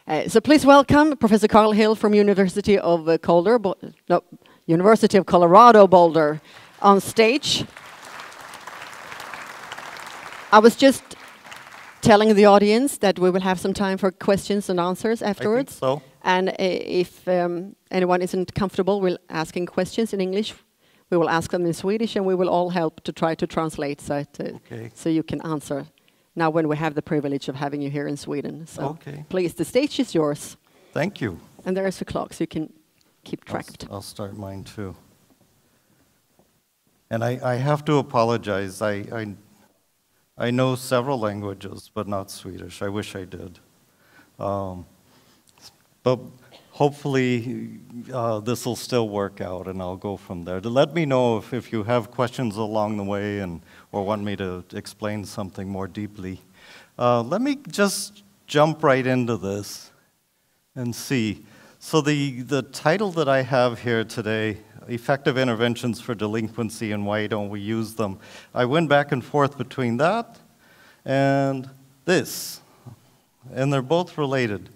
So please welcome Professor Carl Hill from University of University of Colorado Boulder on stage. I was just telling the audience that we will have some time for questions and answers afterwards. I think so. And if anyone isn't comfortable with asking questions in English, we will ask them in Swedish, and we will all help to try to translate so you can answer. Now when we have the privilege of having you here in Sweden. So please, the stage is yours. Thank you. And there is a clock, so you can keep track. I'll start mine too. And I have to apologize. I know several languages, but not Swedish. I wish I did. But hopefully this will still work out, and I'll go from there. Let me know if you have questions along the way or want me to explain something more deeply. Let me just jump right into this and see. So the title that I have here today, Effective Interventions for Delinquency and Why Don't We Use Them? I went back and forth between that and this, and they're both related.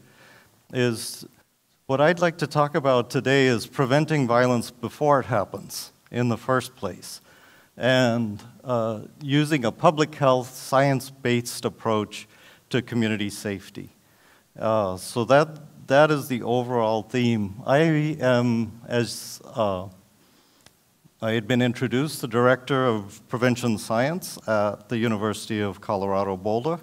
What I'd like to talk about today is preventing violence before it happens in the first place, and using a public health, science-based approach to community safety. So that is the overall theme. I am, as I had been introduced, the Director of Prevention Science at the University of Colorado Boulder,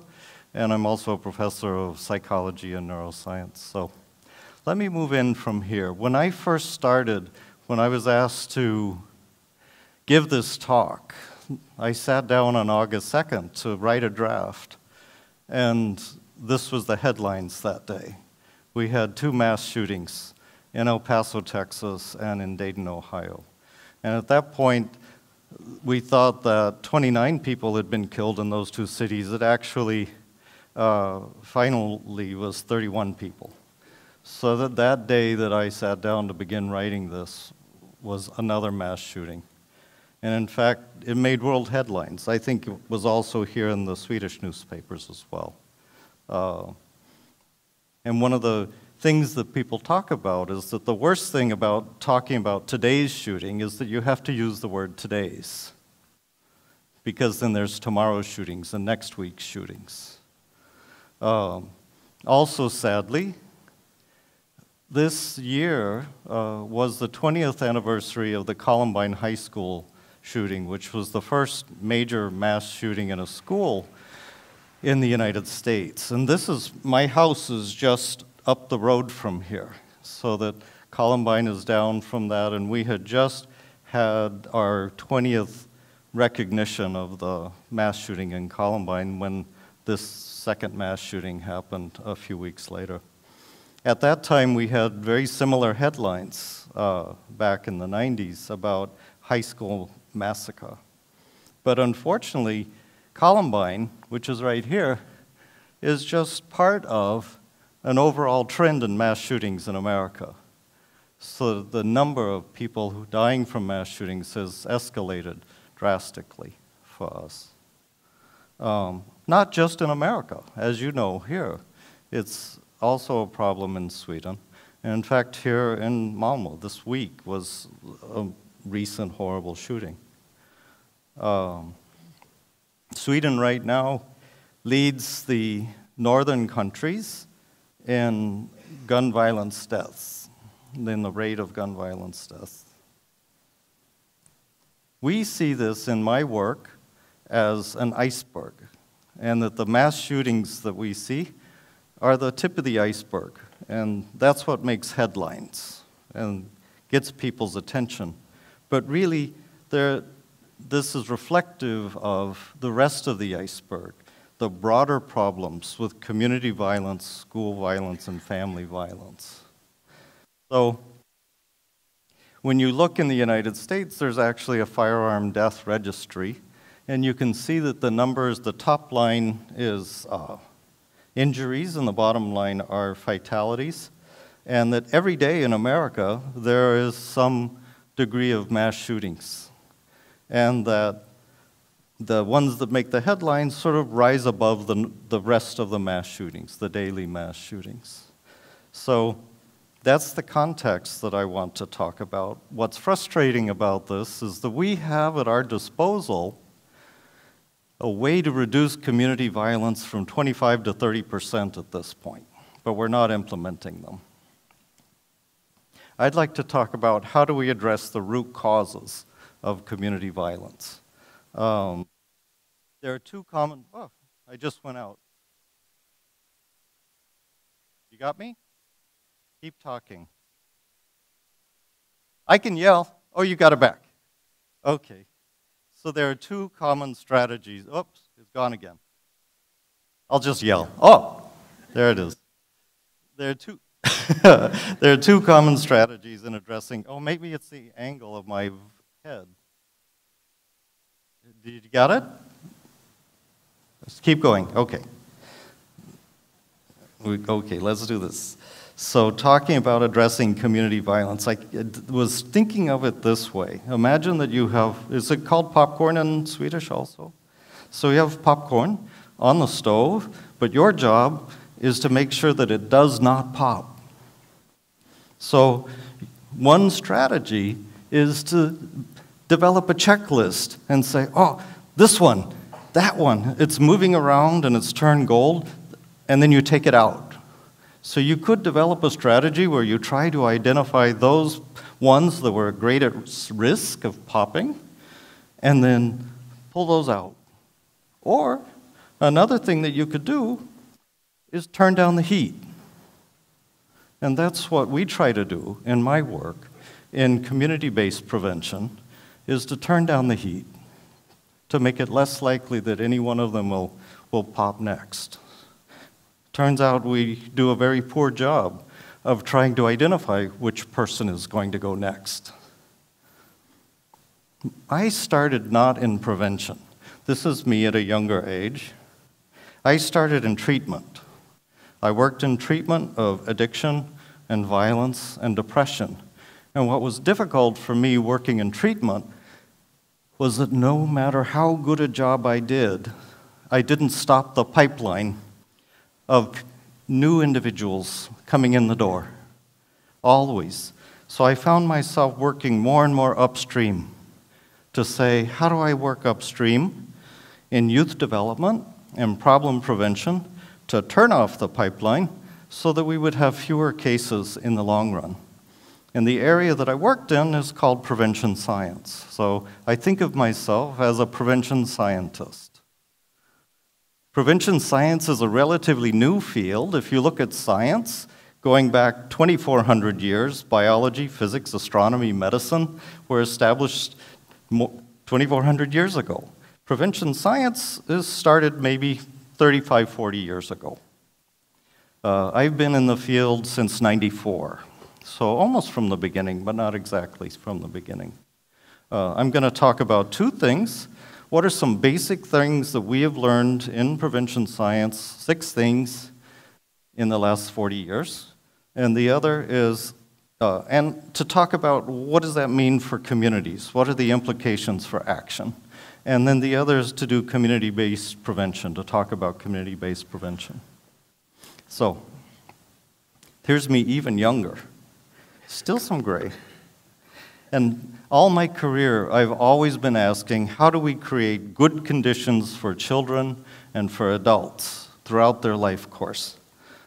and I'm also a Professor of Psychology and Neuroscience. So let me move in from here. When I first started, when I was asked to give this talk, I sat down on August 2nd to write a draft, and this was the headlines that day. We had 2 mass shootings in El Paso, Texas, and in Dayton, Ohio. And at that point, we thought that 29 people had been killed in those 2 cities. It actually finally was 31 people. So that day that I sat down to begin writing this was another mass shooting. And in fact, it made world headlines. I think it was also here in the Swedish newspapers as well. And one of the things that people talk about is that the worst thing about talking about today's shooting is that you have to use the word today's, because then there's tomorrow's shootings and next week's shootings. Also, sadly, this year was the 20th anniversary of the Columbine High School shooting, which was the first major mass shooting in a school in the United States. And my house is just up the road from here, so that Columbine is down from that, and we had just had our 20th recognition of the mass shooting in Columbine when this second mass shooting happened a few weeks later. At that time, we had very similar headlines back in the 90s about high school massacre. But unfortunately, Columbine, which is right here, is just part of an overall trend in mass shootings in America. So the number of people dying from mass shootings has escalated drastically for us. Not just in America, as you know here. It's also a problem in Sweden. And in fact, here in Malmö this week was a recent horrible shooting. Sweden right now leads the northern countries in gun violence deaths, in the rate of gun violence deaths. We see this in my work as an iceberg, and that the mass shootings that we see are the tip of the iceberg, and that's what makes headlines and gets people's attention. But really, this is reflective of the rest of the iceberg, the broader problems with community violence, school violence, and family violence. So when you look in the United States, there's actually a firearm death registry, and you can see that the numbers, the top line is injuries, and the bottom line are fatalities, and that every day in America, there is some degree of mass shootings, and that the ones that make the headlines sort of rise above the rest of the mass shootings, the daily mass shootings. So that's the context that I want to talk about. What's frustrating about this is that we have at our disposal a way to reduce community violence from 25 to 30% at this point, but we're not implementing them. I'd like to talk about how do we address the root causes of community violence. There are two common, oh, I just went out. You got me? Keep talking. I can yell. Oh, you got it back. Okay. So there are two common strategies. Oops, it's gone again. I'll just yell. Oh, there it is. There are two, there are two common strategies in addressing, oh, maybe it's the angle of my head. Did you got it? Let's keep going. Okay. Okay, let's do this. So talking about addressing community violence, I was thinking of it this way. Imagine that you have, is it called popcorn in Swedish also? So you have popcorn on the stove, but your job is to make sure that it does not pop. So one strategy is to develop a checklist and say, oh, this one, that one, it's moving around and it's turned gold, and then you take it out. So you could develop a strategy where you try to identify those ones that were at greater risk of popping, and then pull those out. Or another thing that you could do is turn down the heat. And that's what we try to do in my work in community-based prevention, is to turn down the heat, to make it less likely that any one of them will pop next. Turns out we do a very poor job of trying to identify which person is going to go next. I started not in prevention. This is me at a younger age. I started in treatment. I worked in treatment of addiction and violence and depression. And what was difficult for me working in treatment was that no matter how good a job I didn't stop the pipeline of new individuals coming in the door, always. So I found myself working more and more upstream to say, how do I work upstream in youth development and problem prevention to turn off the pipeline so that we would have fewer cases in the long run. And the area that I worked in is called prevention science. So I think of myself as a prevention scientist. Prevention science is a relatively new field. If you look at science, going back 2,400 years, biology, physics, astronomy, medicine were established 2,400 years ago. Prevention science is started maybe 35, 40 years ago. I've been in the field since '94, so almost from the beginning, but not exactly from the beginning. I'm going to talk about two things. What are some basic things that we have learned in prevention science, 6 things in the last 40 years? And the other is, and to talk about what does that mean for communities? What are the implications for action? And then the other is to do community-based prevention, to talk about community-based prevention. So, here's me even younger. Still some gray. And all my career, I've always been asking, how do we create good conditions for children and for adults throughout their life course?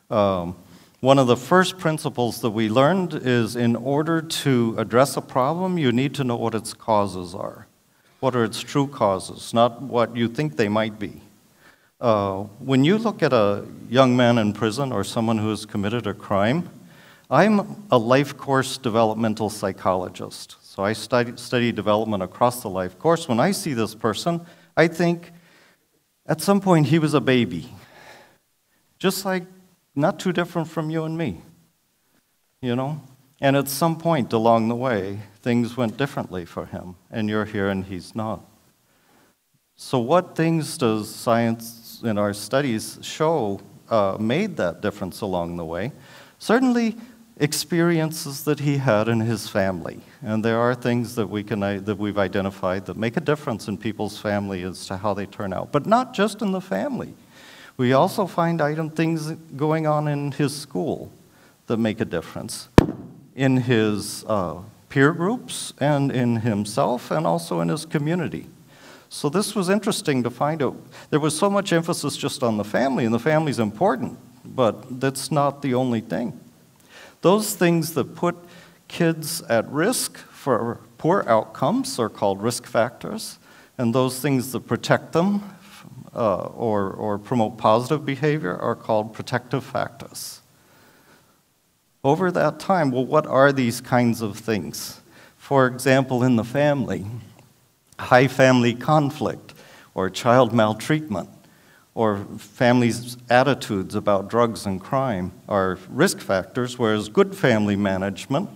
One of the first principles that we learned is in order to address a problem, you need to know what its causes are. What are its true causes, not what you think they might be. When you look at a young man in prison or someone who has committed a crime, I'm a life course developmental psychologist. So I study development across the life course. When I see this person, I think at some point he was a baby. Just like not too different from you and me, you know? And at some point along the way, things went differently for him, and you're here and he's not. So what things does science in our studies show made that difference along the way? Certainly experiences that he had in his family. And there are things that we've identified that make a difference in people's family as to how they turn out. But not just in the family. We also find things going on in his school that make a difference in his peer groups and in himself and also in his community. So this was interesting to find out. There was so much emphasis just on the family, and the family's important, but that's not the only thing. Those things that put kids at risk for poor outcomes are called risk factors, and those things that protect them or promote positive behavior are called protective factors. Over that time, well, what are these kinds of things? For example, in the family, high family conflict or child maltreatment or families' attitudes about drugs and crime are risk factors, whereas good family management,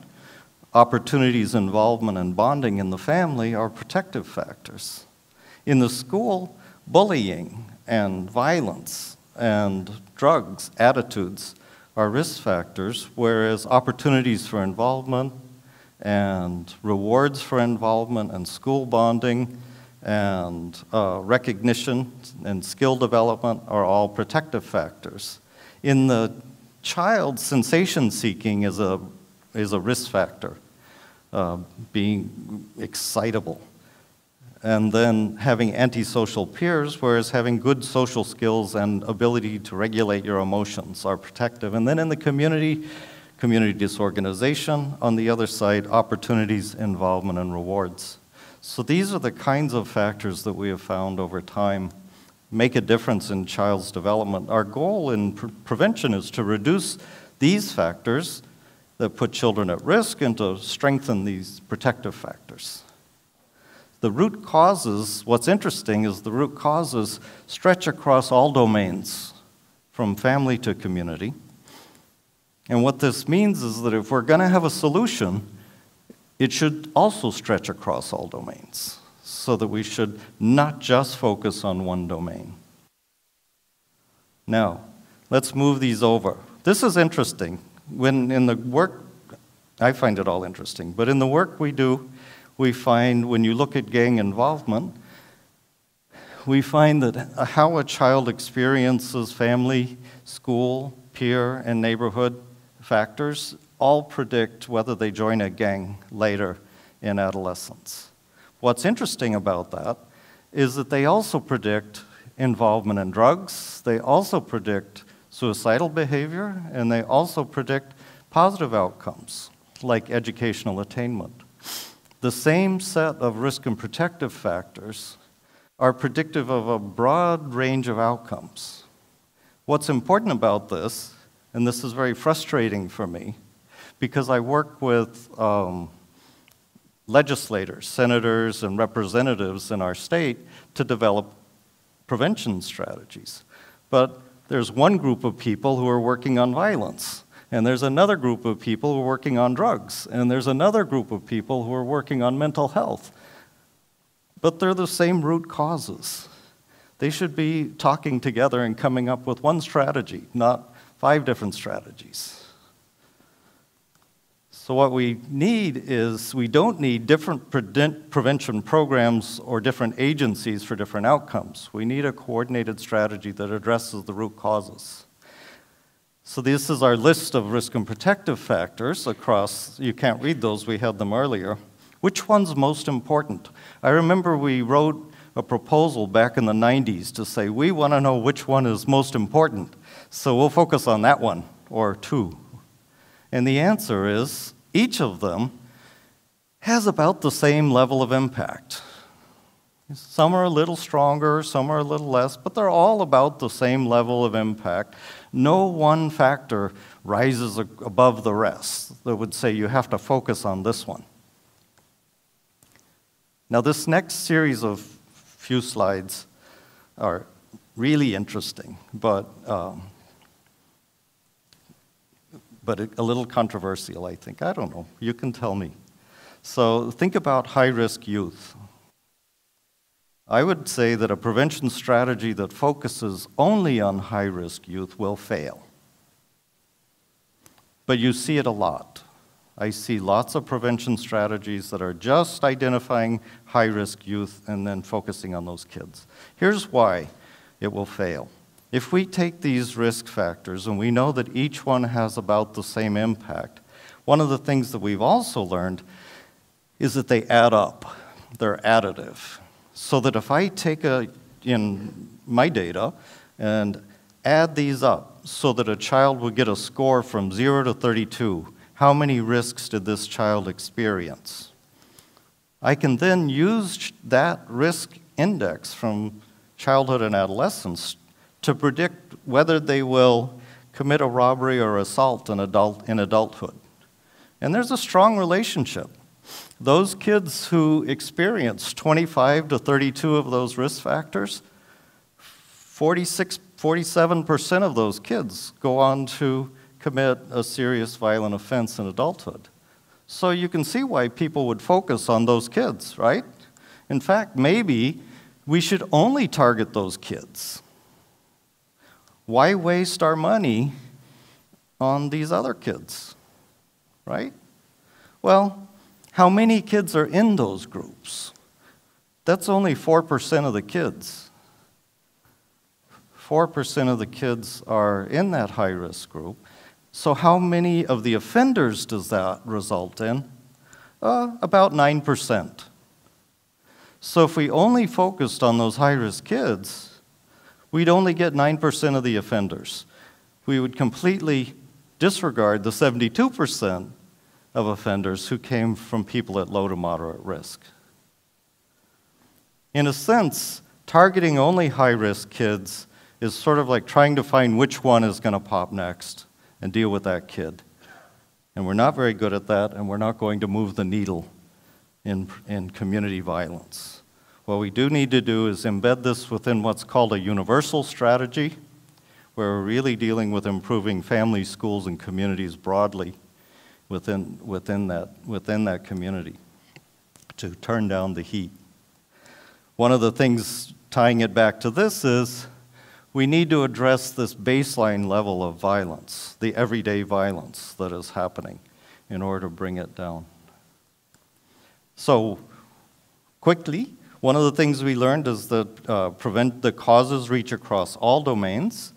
opportunities, involvement, and bonding in the family are protective factors. In the school, bullying and violence and drugs, attitudes, are risk factors, whereas opportunities for involvement and rewards for involvement and school bonding and recognition and skill development are all protective factors. In the child, sensation seeking is a risk factor, being excitable. And then having antisocial peers, whereas having good social skills and ability to regulate your emotions are protective. And then in the community disorganization, on the other side, opportunities, involvement, and rewards. So these are the kinds of factors that we have found over time make a difference in child's development. Our goal in prevention is to reduce these factors that put children at risk and to strengthen these protective factors. The root causes, what's interesting is the root causes stretch across all domains, from family to community. And what this means is that if we're going to have a solution, it should also stretch across all domains, so that we should not just focus on one domain. Now, let's move these over. This is interesting. When in the work, I find it all interesting, but in the work we do, we find when you look at gang involvement, we find that how a child experiences family, school, peer, and neighborhood factors all predict whether they join a gang later in adolescence. What's interesting about that is that they also predict involvement in drugs, they also predict suicidal behavior, and they also predict positive outcomes like educational attainment. The same set of risk and protective factors are predictive of a broad range of outcomes. What's important about this, and this is very frustrating for me, because I work with legislators, senators, and representatives in our state to develop prevention strategies. But there's one group of people who are working on violence, and there's another group of people who are working on drugs, and there's another group of people who are working on mental health. But they're the same root causes. They should be talking together and coming up with one strategy, not 5 different strategies. So what we need is, we don't need different prevention programs or different agencies for different outcomes. We need a coordinated strategy that addresses the root causes. So this is our list of risk and protective factors across, you can't read those, we had them earlier. Which one's most important? I remember we wrote a proposal back in the 90s to say, we want to know which one is most important, so we'll focus on that one, or 2. And the answer is, each of them has about the same level of impact. Some are a little stronger, some are a little less, but they're all about the same level of impact. No one factor rises above the rest that would say you have to focus on this one. Now, this next series of few slides are really interesting, but a little controversial, I think. I don't know. You can tell me. So think about high-risk youth. I would say that a prevention strategy that focuses only on high-risk youth will fail. But you see it a lot. I see lots of prevention strategies that are just identifying high-risk youth and then focusing on those kids. Here's why it will fail. If we take these risk factors and we know that each one has about the same impact, one of the things that we've also learned is that they add up. They're additive. So that if I take in my data and add these up so that a child would get a score from 0 to 32, how many risks did this child experience? I can then use that risk index from childhood and adolescence to predict whether they will commit a robbery or assault in adulthood. And there's a strong relationship. Those kids who experience 25 to 32 of those risk factors, 47% of those kids go on to commit a serious violent offense in adulthood. So you can see why people would focus on those kids, right? In fact, maybe we should only target those kids. Why waste our money on these other kids, right? Well, how many kids are in those groups? That's only 4% of the kids. 4% of the kids are in that high-risk group. So how many of the offenders does that result in? About 9%. So if we only focused on those high-risk kids, we'd only get 9% of the offenders. We would completely disregard the 72% of offenders who came from people at low to moderate risk. In a sense, targeting only high-risk kids is sort of like trying to find which one is going to pop next and deal with that kid. And we're not very good at that, and we're not going to move the needle in community violence. What we do need to do is embed this within what's called a universal strategy, where we're really dealing with improving families, schools, and communities broadly within that community to turn down the heat. One of the things tying it back to this is we need to address this baseline level of violence, the everyday violence that is happening, in order to bring it down. So, quickly, one of the things we learned is that the causes reach across all domains.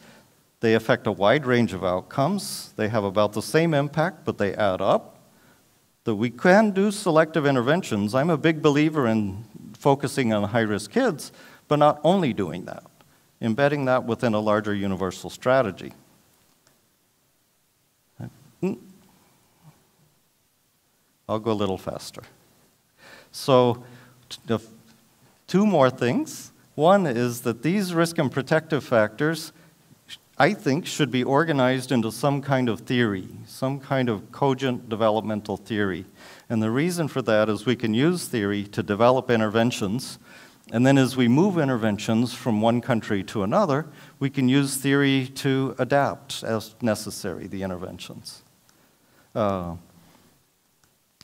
They affect a wide range of outcomes. They have about the same impact, but they add up. That we can do selective interventions. I'm a big believer in focusing on high-risk kids, but not only doing that, embedding that within a larger universal strategy. I'll go a little faster. So, two more things. One is that these risk and protective factors, I think, should be organized into some kind of theory, some kind of cogent developmental theory. And the reason for that is we can use theory to develop interventions, and then as we move interventions from one country to another, we can use theory to adapt as necessary, the interventions. And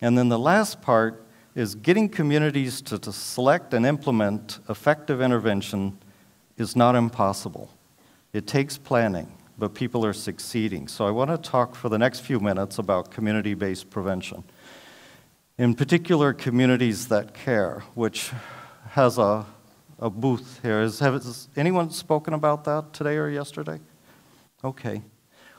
then the last part is getting communities to select and implement effective intervention is not impossible. It takes planning, but people are succeeding. So I want to talk for the next few minutes about community-based prevention. In particular, Communities That Care, which has a booth here. Has anyone spoken about that today or yesterday? Okay.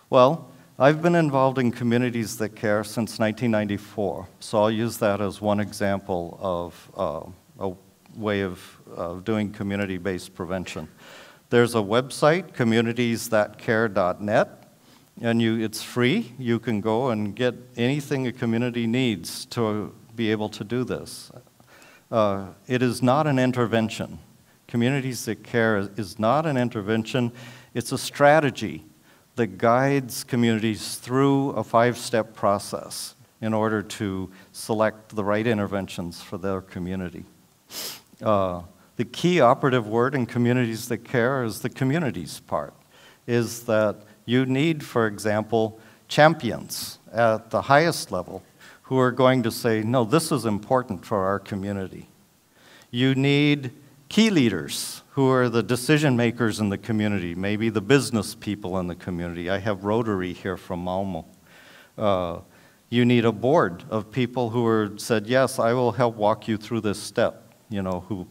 Well, I've been involved in Communities That Care since 1994, so I'll use that as one example of a way of doing community-based prevention. There's a website, communitiesthatcare.net, and it's free. You can go and get anything a community needs to be able to do this. It is not an intervention. Communities That Care is not an intervention. It's a strategy that guides communities through a 5-step process in order to select the right interventions for their community. The key operative word in Communities That Care is the communities part, is that you need, for example, champions at the highest level who are going to say, no, this is important for our community. You need key leaders who are the decision makers in the community, maybe the business people in the community. I have Rotary here from Malmo. You need a board of people who said, yes, I will help walk you through this step, who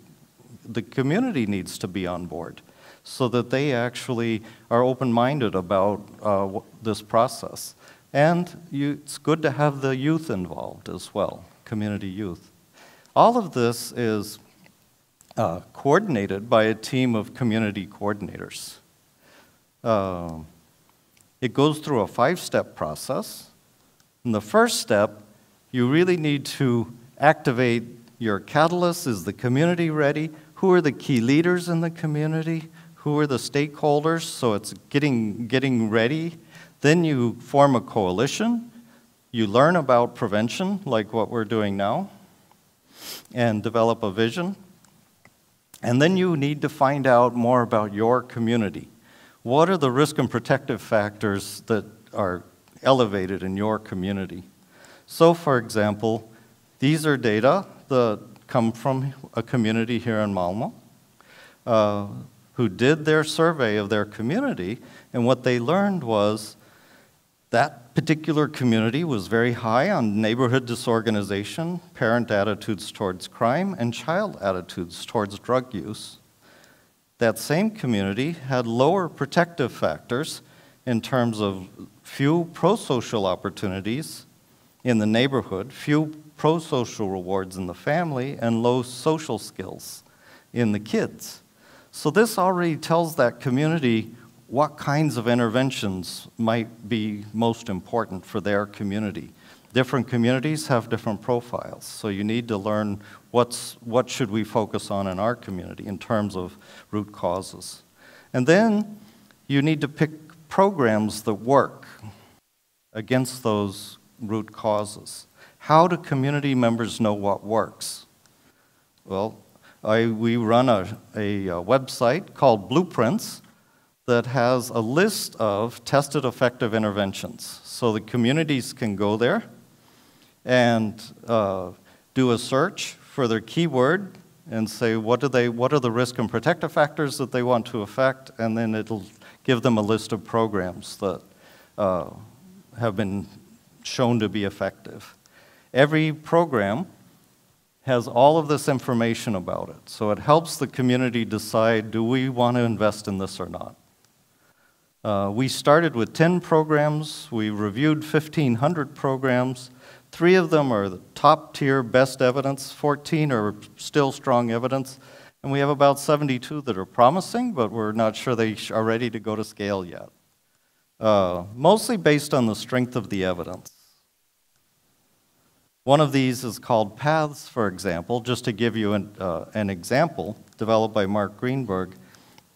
the community needs to be on board. so that they actually are open-minded about this process. And it's good to have the youth involved as well, community youth. All of this is coordinated by a team of community coordinators. It goes through a 5-step process. In the first step, you really need to activate your catalyst. Is the community ready? Who are the key leaders in the community? Who are the stakeholders? So it's getting ready. Then you form a coalition. You learn about prevention, like what we're doing now, and develop a vision. And then you need to find out more about your community. What are the risk and protective factors that are elevated in your community? So, for example, these are data that come from a community here in Malmo who did their survey of their community, and what they learned was that particular community was very high on neighborhood disorganization, parent attitudes towards crime, and child attitudes towards drug use. That same community had lower protective factors in terms of few pro-social opportunities in the neighborhood, few pro-social rewards in the family, and low social skills in the kids. So this already tells that community what kinds of interventions might be most important for their community. Different communities have different profiles, so you need to learn what should we focus on in our community in terms of root causes. And then you need to pick programs that work against those root causes. How do community members know what works? Well, we run a website called Blueprints that has a list of tested effective interventions. So the communities can go there and do a search for their keyword and say what are the risk and protective factors that they want to affect, and then it'll give them a list of programs that have been shown to be effective. Every program has all of this information about it, so it helps the community decide, do we want to invest in this or not? We started with 10 programs. We reviewed 1,500 programs. 3 of them are the top-tier best evidence. 14 are still strong evidence. And we have about 72 that are promising, but we're not sure they are ready to go to scale yet. Mostly based on the strength of the evidence. One of these is called Paths, for example. Just to give you an example, developed by Mark Greenberg,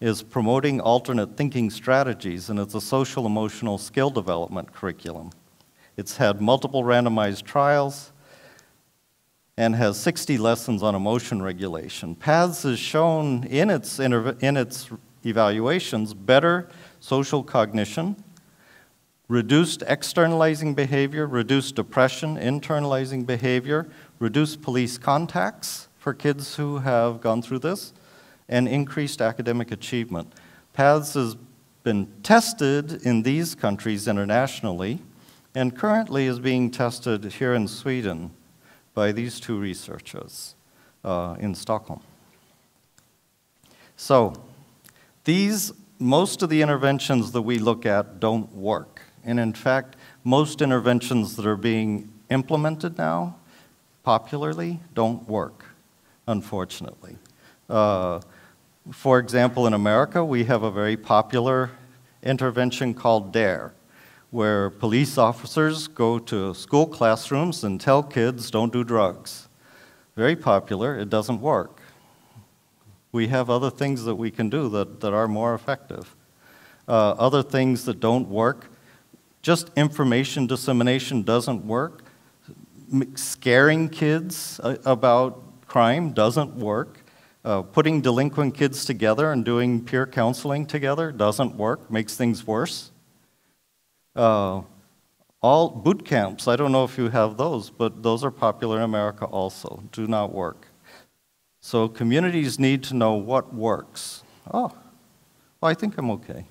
is promoting alternate thinking strategies, and it's a social-emotional skill development curriculum. It's had multiple randomized trials and has 60 lessons on emotion regulation. Paths has shown in its evaluations better social cognition, reduced externalizing behavior, reduced depression, internalizing behavior, reduced police contacts for kids who have gone through this, and increased academic achievement. Paths has been tested in these countries internationally, and currently is being tested here in Sweden by these 2 researchers in Stockholm. So, most of the interventions that we look at don't work. And in fact, most interventions that are being implemented now, popularly, don't work, unfortunately. For example, in America, we have a very popular intervention called DARE, where police officers go to school classrooms and tell kids, don't do drugs. Very popular, it doesn't work. We have other things that we can do that are more effective. Other things that don't work, just information dissemination doesn't work. Scaring kids about crime doesn't work. Putting delinquent kids together and doing peer counseling together doesn't work, makes things worse. All boot camps, I don't know if you have those, but those are popular in America also, do not work. So communities need to know what works. Oh, well, I think I'm okay.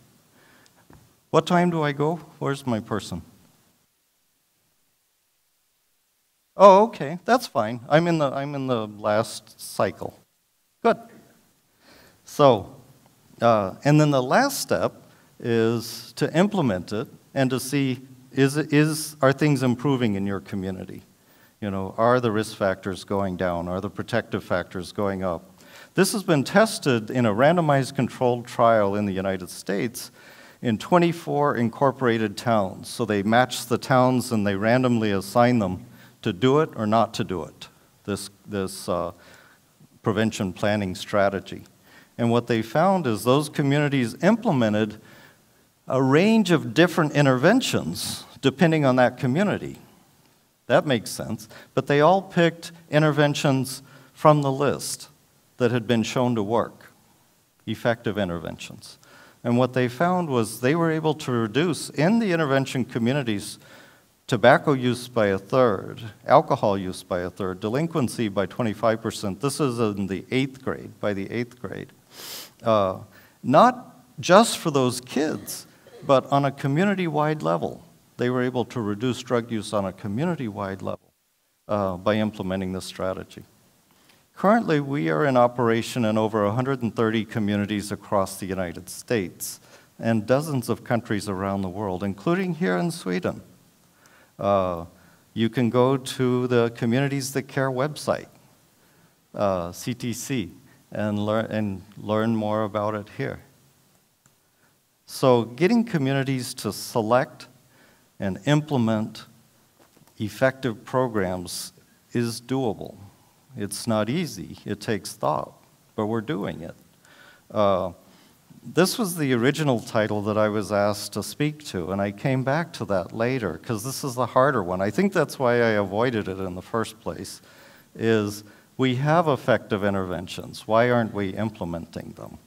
What time do I go? Where's my person? Oh, okay, that's fine. I'm in the last cycle. Good. So, And then the last step is to implement it and to see, are things improving in your community? You know, are the risk factors going down? Are the protective factors going up? This has been tested in a randomized controlled trial in the United States in 24 incorporated towns. So they matched the towns and they randomly assigned them to do it or not to do it, this prevention planning strategy. And what they found is those communities implemented a range of different interventions depending on that community. That makes sense. But they all picked interventions from the list that had been shown to work, effective interventions. And what they found was they were able to reduce, in the intervention communities, tobacco use by 1/3, alcohol use by 1/3, delinquency by 25%. This is in the 8th grade, by the 8th grade. Not just for those kids, but on a community-wide level. They were able to reduce drug use on a community-wide level by implementing this strategy. Currently, we are in operation in over 130 communities across the United States and dozens of countries around the world, including here in Sweden. You can go to the Communities That Care website, CTC, and learn more about it here. So getting communities to select and implement effective programs is doable. It's not easy. It takes thought, but we're doing it. This was the original title that I was asked to speak to, and I came back to that later because this is the harder one. I think that's why I avoided it in the first place, is we have effective interventions. Why aren't we implementing them?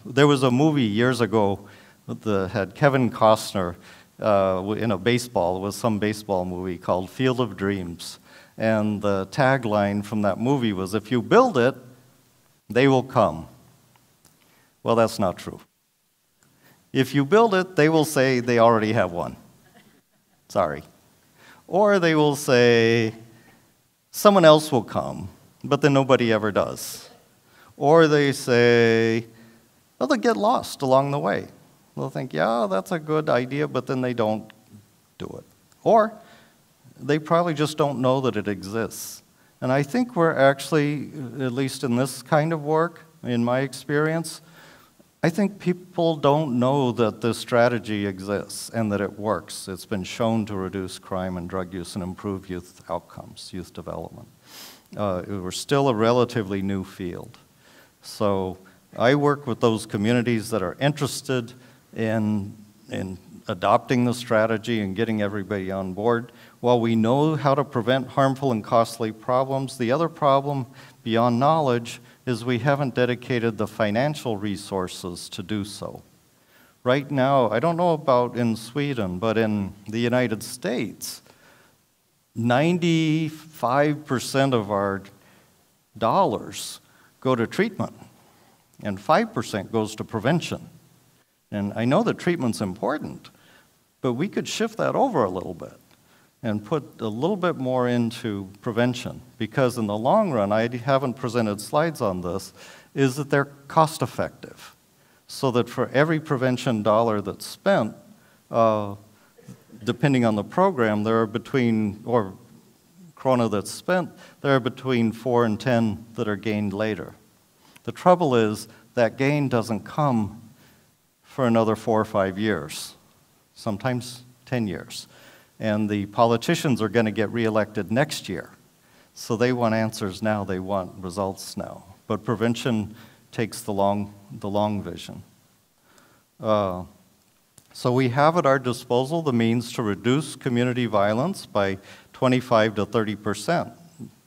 There was a movie years ago that had Kevin Costner in a baseball. It was some baseball movie called Field of Dreams. And the tagline from that movie was, if you build it, they will come. Well, that's not true. If you build it, they will say they already have one. Sorry. Or they will say, someone else will come, but then nobody ever does. Or they say, well, they'll get lost along the way. They'll think, yeah, that's a good idea, but then they don't do it. Or they probably just don't know that it exists. And I think we're actually, at least in this kind of work, in my experience, I think people don't know that this strategy exists and that it works. It's been shown to reduce crime and drug use and improve youth outcomes, youth development. We're still a relatively new field. So I work with those communities that are interested in adopting the strategy and getting everybody on board. While we know how to prevent harmful and costly problems, the other problem beyond knowledge is we haven't dedicated the financial resources to do so. Right now, I don't know about in Sweden, but in the United States, 95% of our dollars go to treatment, and 5% goes to prevention. And I know that treatment's important, but we could shift that over a little bit and put a little bit more into prevention, because in the long run, I haven't presented slides on this, is that they're cost effective. So that for every prevention dollar that's spent, depending on the program, there are between, or krona that's spent, there are between 4 and 10 that are gained later. The trouble is that gain doesn't come for another 4 or 5 years, sometimes 10 years. And the politicians are going to get reelected next year. So they want answers now, they want results now. But prevention takes the long vision. So we have at our disposal the means to reduce community violence by 25 to 30%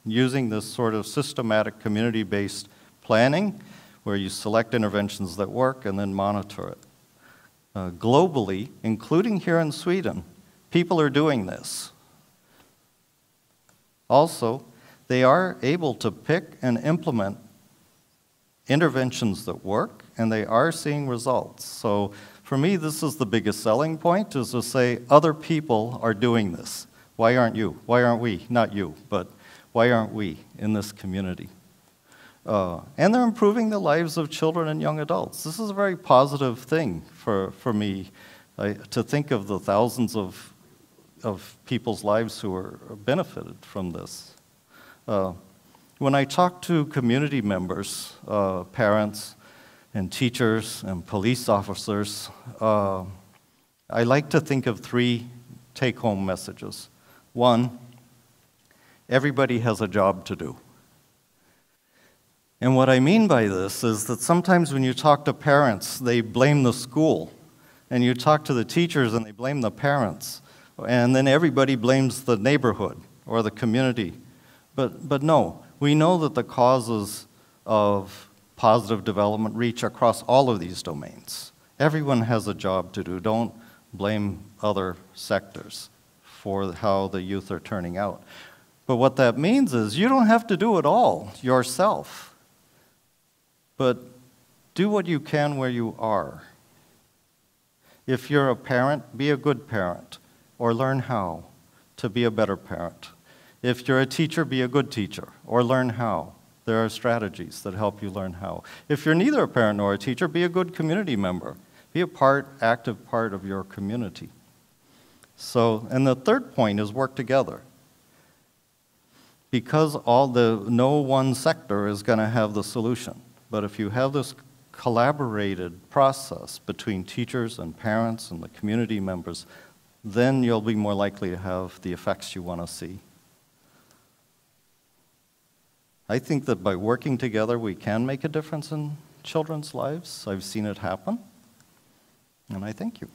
using this sort of systematic community-based planning where you select interventions that work and then monitor it. Globally, including here in Sweden, people are doing this. Also, they are able to pick and implement interventions that work, and they are seeing results. So for me, this is the biggest selling point, is to say other people are doing this. Why aren't you? Why aren't we? Not you, but why aren't we in this community? And they're improving the lives of children and young adults. This is a very positive thing for me, to think of the thousands of people's lives who are benefited from this. When I talk to community members, parents and teachers and police officers, I like to think of 3 take-home messages. 1, everybody has a job to do. And what I mean by this is that sometimes when you talk to parents, they blame the school. And you talk to the teachers and they blame the parents. And then everybody blames the neighborhood or the community. But no, we know that the causes of positive development reach across all of these domains. Everyone has a job to do. Don't blame other sectors for how the youth are turning out. But what that means is you don't have to do it all yourself. But do what you can where you are. If you're a parent, be a good parent, or learn how to be a better parent. If you're a teacher, be a good teacher, or learn how. There are strategies that help you learn how. If you're neither a parent nor a teacher, be a good community member. Be a active part of your community. So, and the third point is work together. Because no one sector is going to have the solution. But if you have this collaborated process between teachers and parents and the community members, then you'll be more likely to have the effects you want to see. I think that by working together, we can make a difference in children's lives. I've seen it happen, and I thank you.